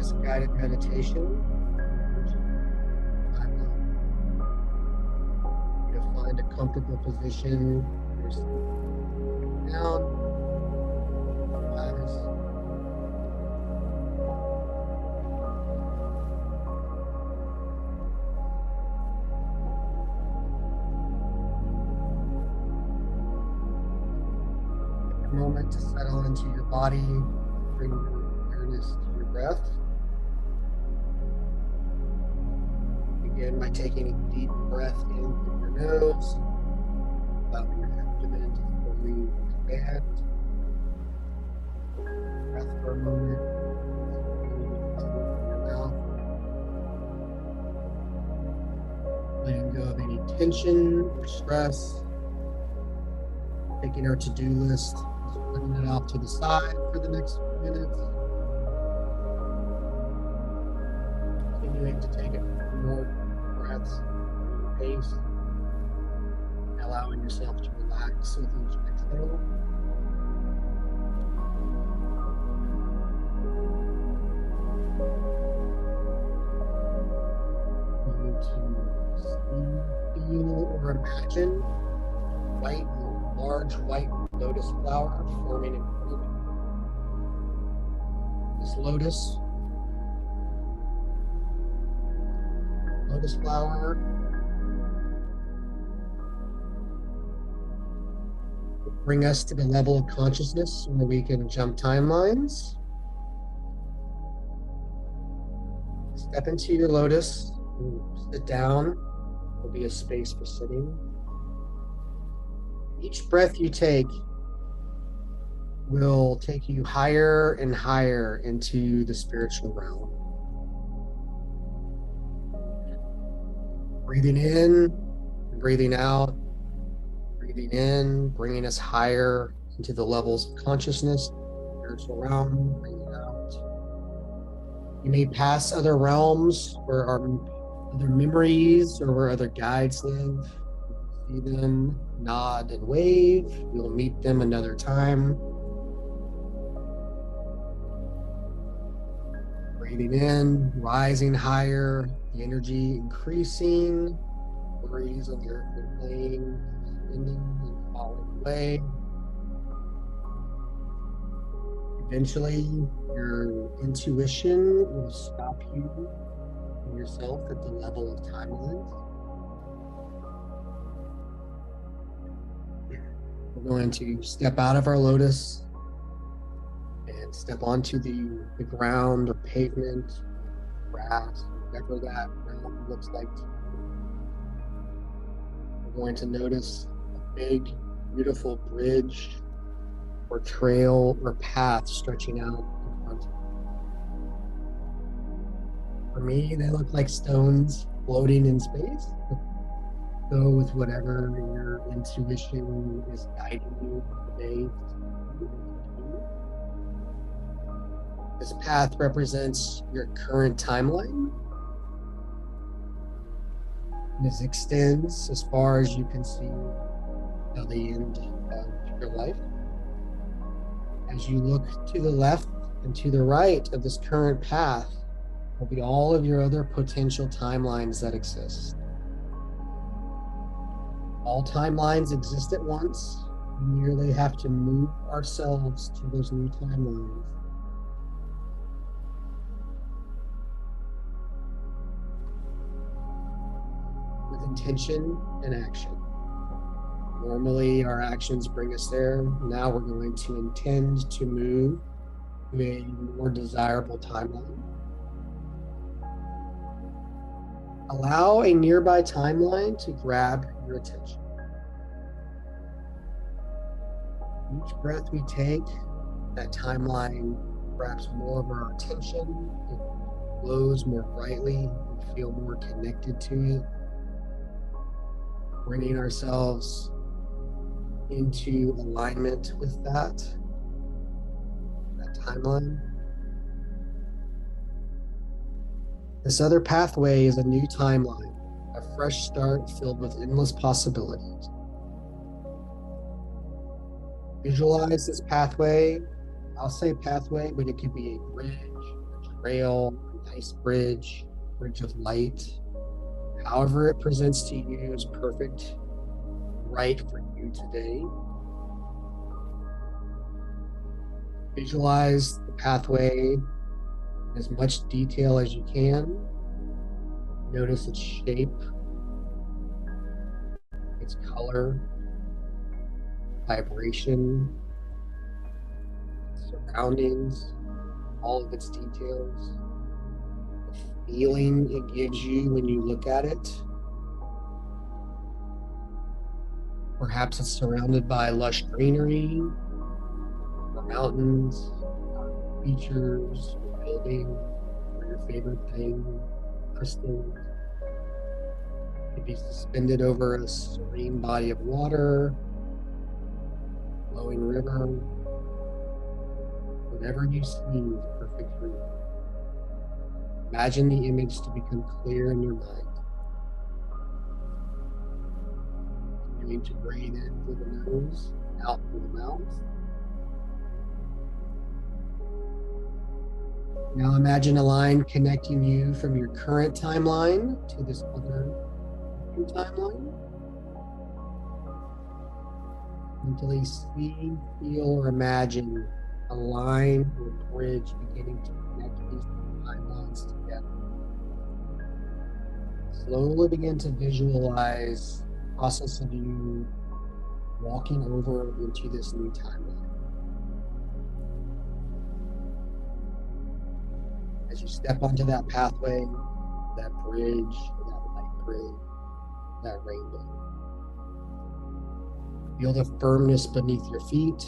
this guided meditation, to find a comfortable position. Down, eyes. Take a moment to settle into your body, bring your awareness to your breath. Begin by taking a deep breath in through your nose, allowing your abdomen to fully expand. Breath for a moment. Your mouth. Letting go of any tension or stress. Taking our to-do list, putting it off to the side for the next few minutes. Continuing to take more breaths at your pace, allowing yourself to relax with each exhale. Going to see, feel, or imagine large white lotus flower forming in front of you. This lotus flower will bring us to the level of consciousness where we can jump timelines. Step into your lotus, sit down. There'll be a space for sitting. Each breath you take will take you higher and higher into the spiritual realm. Breathing in, breathing out, breathing in, bringing us higher into the levels of consciousness, spiritual realm, breathing out. You may pass other realms where our other memories or where other guides live. See them, nod and wave. We'll meet them another time. Breathing in, rising higher, the energy increasing, worries on the earthly plane, ending and falling away. Eventually, your intuition will stop you and yourself at the level of timelines. We're going to step out of our lotus and step onto the ground or pavement, grass, whatever that realm looks like to you. We're going to notice a big, beautiful bridge or trail or path stretching out in front of you. For me, they look like stones floating in space. Go with whatever your intuition is guiding you today. This path represents your current timeline. This extends as far as you can see till the end of your life. As you look to the left and to the right of this current path will be all of your other potential timelines that exist. All timelines exist at once. We merely have to move ourselves to those new timelines. With intention and action. Normally, our actions bring us there. Now we're going to intend to move to a more desirable timeline. Allow a nearby timeline to grab your attention. Each breath we take, that timeline grabs more of our attention. It glows more brightly. We feel more connected to it. Bringing ourselves into alignment with that timeline. This other pathway is a new timeline, a fresh start filled with endless possibilities. Visualize this pathway. I'll say pathway, but it could be a bridge, a rail, a nice bridge of light. However it presents to you is perfect, right for you today. Visualize the pathway in as much detail as you can. Notice its shape, its color, vibration, surroundings, all of its details, the feeling it gives you when you look at it. Perhaps it's surrounded by lush greenery, or mountains, features, or building, or your favorite thing, crystals. It could be suspended over a serene body of water, flowing river. Whatever you see is perfect for you. Imagine the image to become clear in your mind. Continuing to breathe in through the nose, out through the mouth. Now imagine a line connecting you from your current timeline to this other new timeline. Mentally see, feel, or imagine a line or bridge beginning to connect these timelines together. Slowly begin to visualize the process of you walking over into this new timeline. As you step onto that pathway, that bridge, that light bridge, that rainbow. Feel the firmness beneath your feet.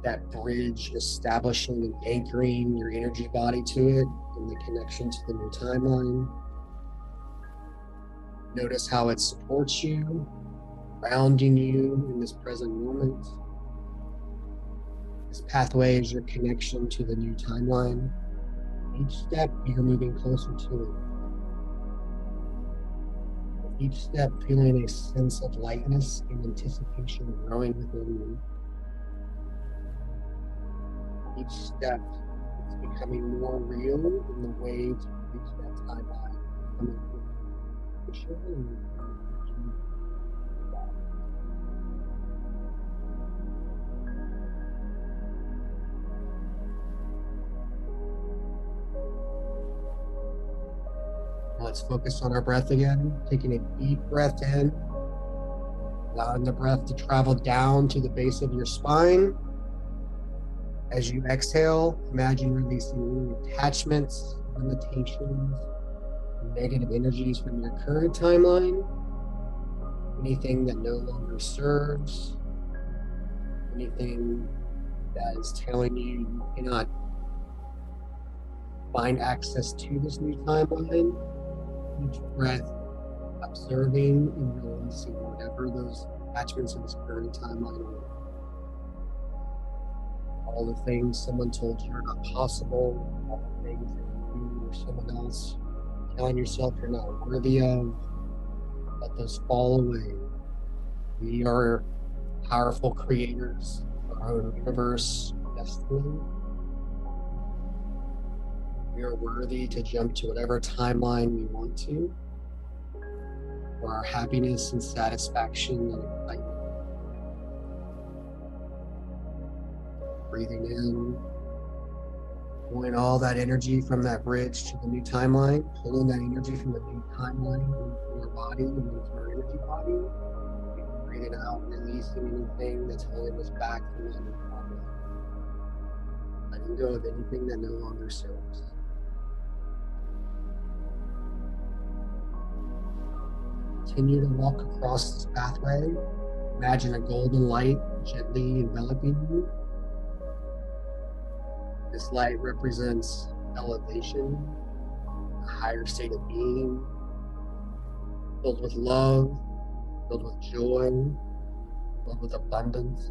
That bridge establishing and anchoring your energy body to it in the connection to the new timeline. Notice how it supports you, grounding you in this present moment. This pathway is your connection to the new timeline. Each step, you're moving closer to it. Each step, feeling a sense of lightness and anticipation growing within you. Each step is becoming more real in the way to reach that timeline. Let's focus on our breath again. Taking a deep breath in, allowing the breath to travel down to the base of your spine. As you exhale, imagine releasing any attachments, limitations, negative energies from your current timeline. Anything that no longer serves, anything that is telling you you cannot find access to this new timeline. Each breath, observing and releasing whatever those attachments in this current timeline are. All the things someone told you are not possible, all the things that you or someone else telling yourself you're not worthy of, let those fall away. We are powerful creators of our own universe, destiny. We are worthy to jump to whatever timeline we want to for our happiness and satisfaction and excitement. Breathing in, pulling all that energy from that bridge to the new timeline, pulling that energy from the new timeline into your body and into our energy body. Breathing out, releasing anything that's holding us back from the new timeline. Letting go of anything that no longer serves. Continue to walk across this pathway. Imagine a golden light gently enveloping you. This light represents elevation, a higher state of being, filled with love, filled with joy, filled with abundance,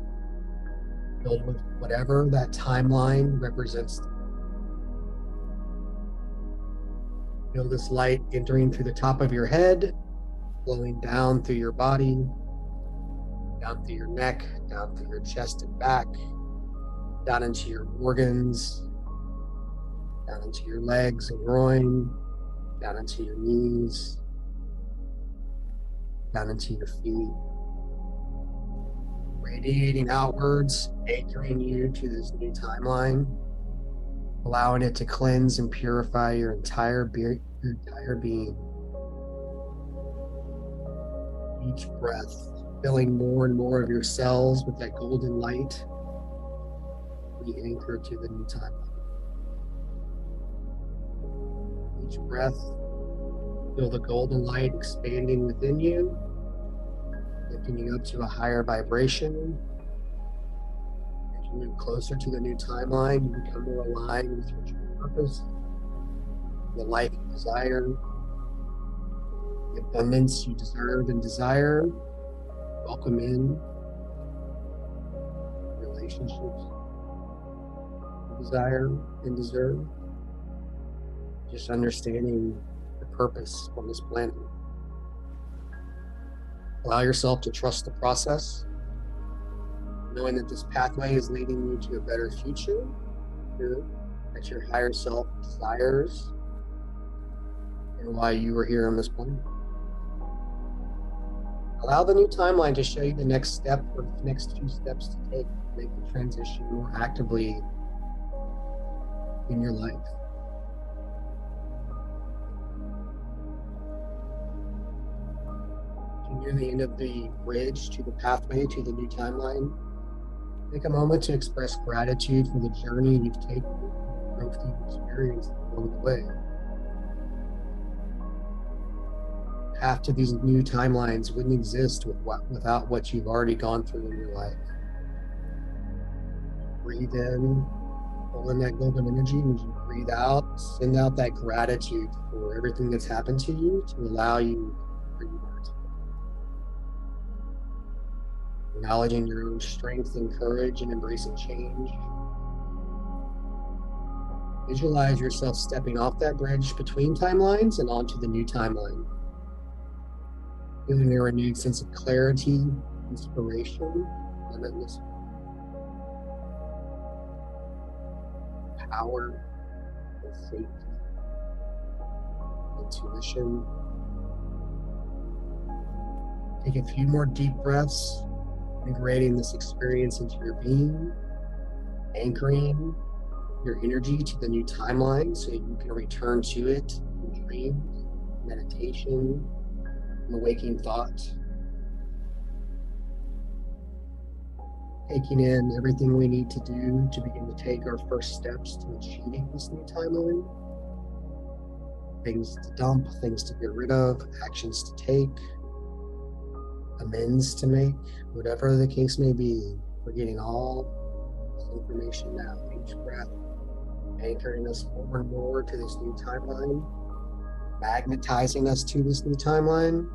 filled with whatever that timeline represents. Feel this light entering through the top of your head, flowing down through your body, down through your neck, down through your chest and back, down into your organs, down into your legs and groin, down into your knees, down into your feet, radiating outwards, anchoring you to this new timeline, allowing it to cleanse and purify your entire being. Each breath, filling more and more of your cells with that golden light, we anchor to the new timeline. Each breath, feel the golden light expanding within you, lifting you up to a higher vibration. As you move closer to the new timeline, you become more aligned with your true purpose, the life you desire, the abundance you deserve and desire. Welcome in relationships you desire and deserve. Just understanding the purpose on this planet. Allow yourself to trust the process, knowing that this pathway is leading you to a better future, that your higher self desires, and why you are here on this planet. Allow the new timeline to show you the next step or the next few steps to take to make the transition more actively in your life. Near the end of the bridge to the pathway to the new timeline, take a moment to express gratitude for the journey you've taken, the growth you've experienced along the way. Half to these new timelines wouldn't exist without what you've already gone through in your life. Breathe in, pull in that golden energy, and you breathe out, send out that gratitude for everything that's happened to you to allow you where you are today. Acknowledging your own strength and courage and embracing change. Visualize yourself stepping off that bridge between timelines and onto the new timeline. Feeling a renewed sense of clarity, inspiration, limitless power, and safety, intuition. Take a few more deep breaths, integrating this experience into your being, anchoring your energy to the new timeline so you can return to it in dreams, meditation, and waking thought. Taking in everything we need to do to begin to take our first steps to achieving this new timeline. Things to dump, things to get rid of, actions to take, amends to make, whatever the case may be. We're getting all this information now, each breath, anchoring us more and more to this new timeline, magnetizing us to this new timeline,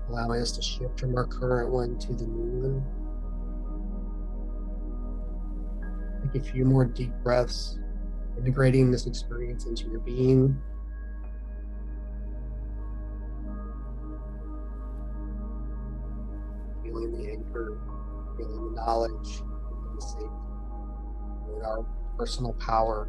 allowing us to shift from our current one to the new one. Take a few more deep breaths, integrating this experience into your being. Feeling the anchor, feeling the knowledge, feeling the safety, feeling our personal power.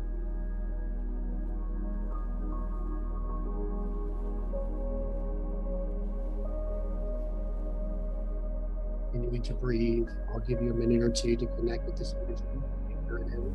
Continuing to breathe. I'll give you a minute or two to connect with this energy. Anchor it in.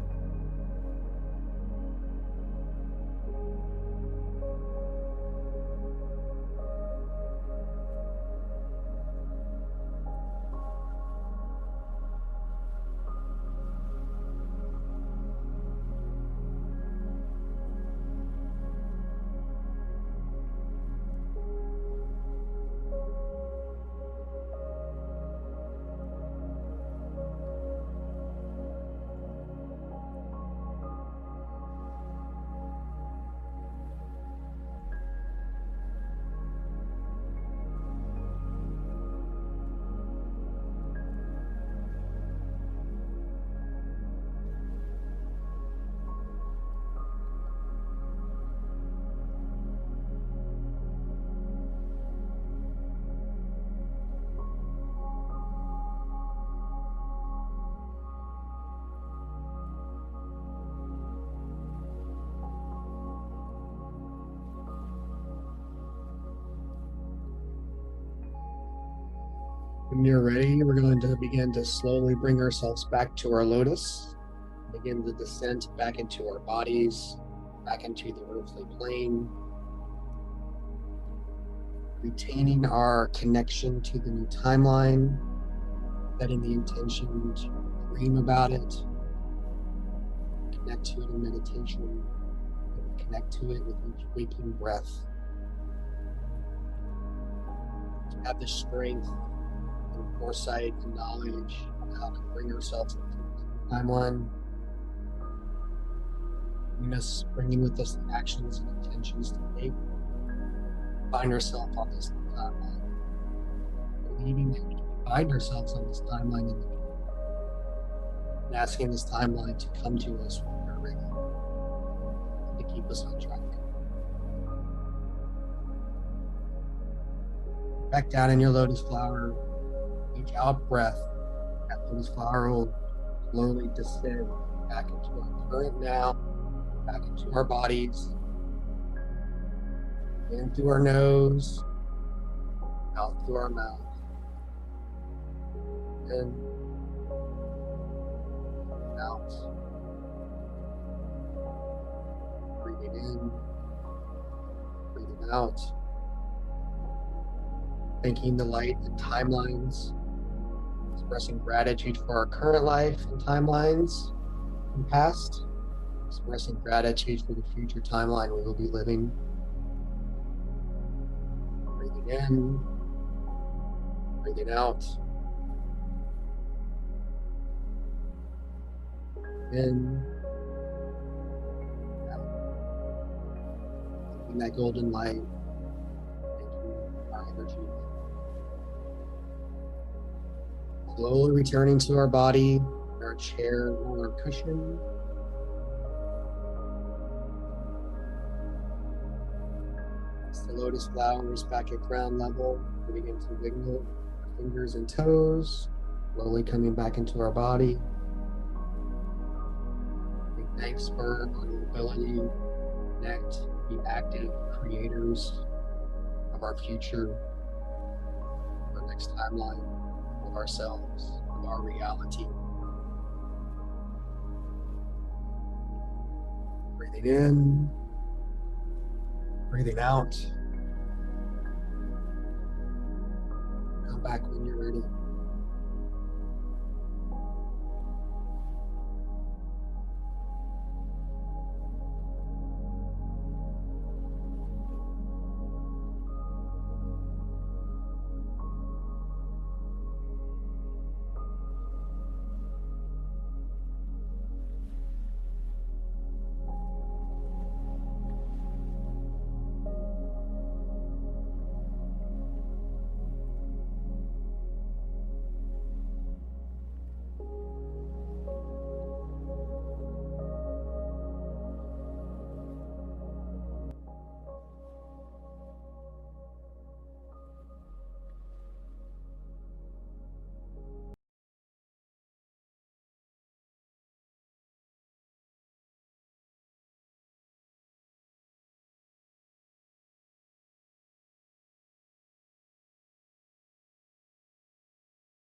When you're ready, we're going to begin to slowly bring ourselves back to our lotus, begin the descent back into our bodies, back into the earthly plane, retaining our connection to the new timeline, setting the intention to dream about it, connect to it in meditation, and connect to it with each waking breath. To have the strength and foresight and knowledge of how to bring ourselves into the timeline, bringing with us the actions and intentions to take, find ourselves on this timeline, believing that we can find ourselves on this timeline in the future, and asking this timeline to come to us when we're ready and to keep us on track. Back down in your lotus flower, each out breath, that lotus flower will slowly descend back into our current now, back into our bodies, in through our nose, out through our mouth, in, out, breathing in, breathing out, thanking the light and timelines, expressing gratitude for our current life and timelines and past, expressing gratitude for the future timeline we will be living. Breathing in, breathing out. In, out. Taking that golden light, taking our energy. Slowly returning to our body, our chair or our cushion. As the lotus flowers back at ground level, we begin to wiggle our fingers and toes, slowly coming back into our body. Thanks for our ability to connect, be active creators of our future, our next timeline, of ourselves, of our reality. Breathing in, breathing out. Come back when you're ready.